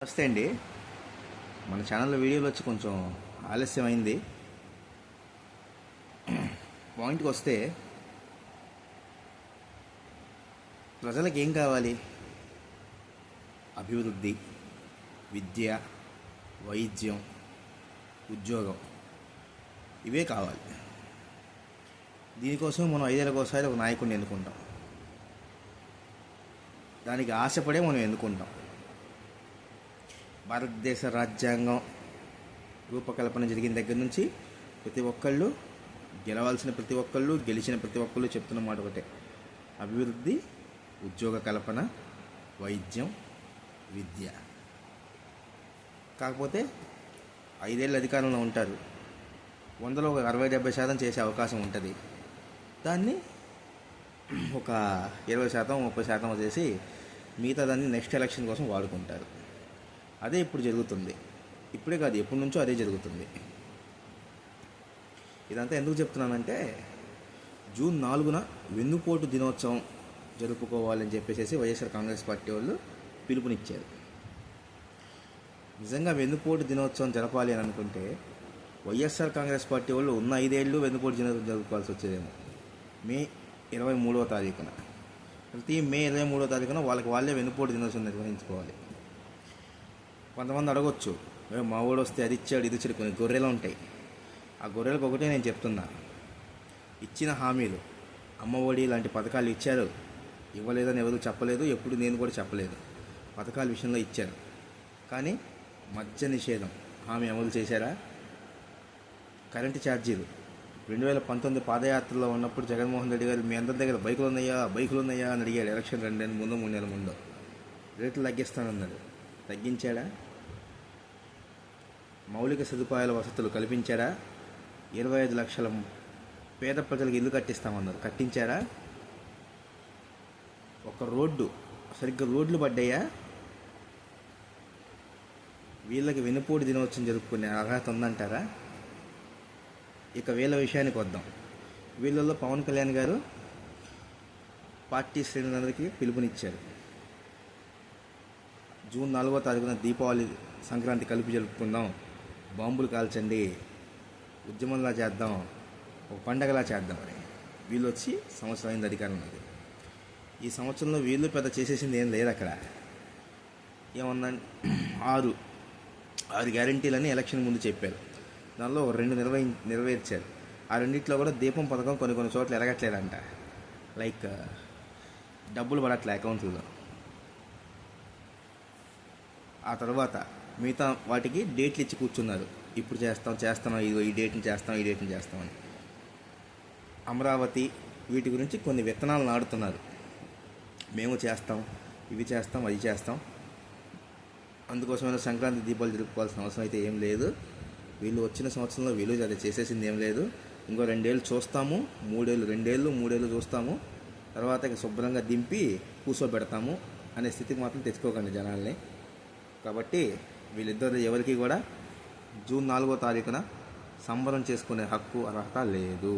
నమస్తే అండి. మన ఛానల్లో వీడియోలు వచ్చి కొంచెం ఆలస్యమైంది. పాయింట్కి వస్తే ప్రజలకు ఏం కావాలి? అభివృద్ధి, విద్య, వైద్యం, ఉద్యోగం, ఇవే కావాలి. దీనికోసం మనం 5 ఏళ్ళకోసారి ఒక నాయకుడిని ఎన్నుకుంటాం. దానికి ఆశపడే మనం ఎన్నుకుంటాం. భారతదేశ రాజ్యాంగం రూపకల్పన జరిగిన దగ్గర నుంచి ప్రతి ఒక్కళ్ళు గెలవాల్సిన ప్రతి ఒక్కళ్ళు గెలిచిన ప్రతి ఒక్కళ్ళు చెప్తున్న మాట ఒకటే: అభివృద్ధి, ఉద్యోగ కల్పన, వైద్యం, విద్య. కాకపోతే 5 ఏళ్ళు అధికారంలో ఉంటారు. 100లో ఒక 60-70% చేసే అవకాశం ఉంటుంది. దాన్ని ఒక 20%, 30% చేసి మిగతా దాన్ని నెక్స్ట్ ఎలక్షన్ కోసం వాడుకుంటారు. అదే ఇప్పుడు జరుగుతుంది. ఇప్పుడే కాదు, ఎప్పటి నుంచో అదే జరుగుతుంది. ఇదంతా ఎందుకు చెప్తున్నానంటే, జూన్ 4న వెన్నుపోటు దినోత్సవం జరుపుకోవాలని చెప్పేసి వైఎస్ఆర్ కాంగ్రెస్ పార్టీ వాళ్ళు పిలుపునిచ్చారు. నిజంగా వెన్నుపోటు దినోత్సవం జరపాలి అని అనుకుంటే వైఎస్ఆర్ కాంగ్రెస్ పార్టీ వాళ్ళు ఉన్న 5 ఏళ్ళు వెన్నుపోటు దినోత్సవం జరుపుకోవాల్సి వచ్చేదేమో. మే 23వ తారీఖున, ప్రతి మే 23వ తారీఖున వాళ్ళే వెన్నుపోటు దినోత్సవం నిర్వహించుకోవాలి. కొంతమంది అడగొచ్చు, మా ఊడు వస్తే అది ఇచ్చాడు ఇది ఇచ్చాడు. కొన్ని గొర్రెలు ఉంటాయి. ఆ గొర్రెలకు ఒకటే నేను చెప్తున్నా, ఇచ్చిన హామీలు, అమ్మఒడి లాంటి పథకాలు ఇచ్చారు, ఇవ్వలేదని ఎవరు చెప్పలేదు, ఎప్పుడు నేను కూడా చెప్పలేదు. పథకాల విషయంలో ఇచ్చారు, కానీ మద్య నిషేధం హామీ అమలు చేశారా? కరెంటు ఛార్జీలు 2019 పాదయాత్రలో ఉన్నప్పుడు జగన్మోహన్ రెడ్డి గారు మీ అందరి దగ్గర బైకులు ఉన్నాయా అని అడిగాడు. ఎలక్షన్ 2 నెలల ముందు 3 నెలల ముందు రేట్లు తగ్గిస్తానన్నాడు. తగ్గించాడా? మౌలిక సదుపాయాల వసతులు కల్పించారా? 25 లక్షల పేద ప్రజలకు ఇల్లు కట్టిస్తామన్నారు, కట్టించారా? ఒక సరిగ్గా రోడ్లు పడ్డాయా? వీళ్ళకి వెన్నుపోటు దినోత్సవం జరుపుకునే అర్హత ఉందంటారా? ఇక వీళ్ళ విషయానికి వద్దాం. వీళ్ళల్లో పవన్ కళ్యాణ్ గారు పార్టీ శ్రేణులందరికీ పిలుపునిచ్చారు. జూన్ 4వ తారీఖున దీపావళి, సంక్రాంతి కలిపి జరుపుకుందాం, బాంబులు కాల్చండి, ఉద్యమంలా చేద్దాం, ఒక పండగలా చేద్దాం అని. వీళ్ళు వచ్చి సంవత్సరం అయింది అధికారంలోకి. ఈ సంవత్సరంలో వీళ్ళు పెద్ద చేసేసింది ఏం లేదు. అక్కడ ఏమన్నా 6 గ్యారంటీలని ఎలక్షన్ ముందు చెప్పారు. దానిలో 2 నెరవేర్చారు. ఆ రెండిట్లో కూడా దీపం పథకం కొన్ని చోట్ల ఎరగట్లేదంట. లైక్ డబ్బులు పడట్లే అకౌంట్లలో. ఆ తర్వాత మిగతా వాటికి డేట్లు ఇచ్చి కూర్చున్నారు. ఇప్పుడు చేస్తాం ఈ డేట్ని చేస్తామని. అమరావతి వీటి గురించి కొన్ని విత్తనాలు నాడుతున్నారు. మేము చేస్తాం, ఇవి చేస్తాం, అది చేస్తాం. అందుకోసమైనా సంక్రాంతి, దీపాలు జరుపుకోవాల్సిన అవసరం అయితే ఏం లేదు. వీళ్ళు వచ్చిన సంవత్సరంలో వీళ్ళు అది చేసేసింది ఏం లేదు. ఇంకో 2 ఏళ్ళు చూస్తాము, 3 ఏళ్ళు చూస్తాము, తర్వాత ఇక శుభ్రంగా దింపి కూర్చోబెడతాము అనే స్థితికి మాత్రం తెచ్చుకోకండి జనాల్ని. కాబట్టి వీళ్ళిద్దరు ఎవరికి కూడా జూన్ 4వ తారీఖున సంబరం చేసుకునే హక్కు, అర్హత లేదు.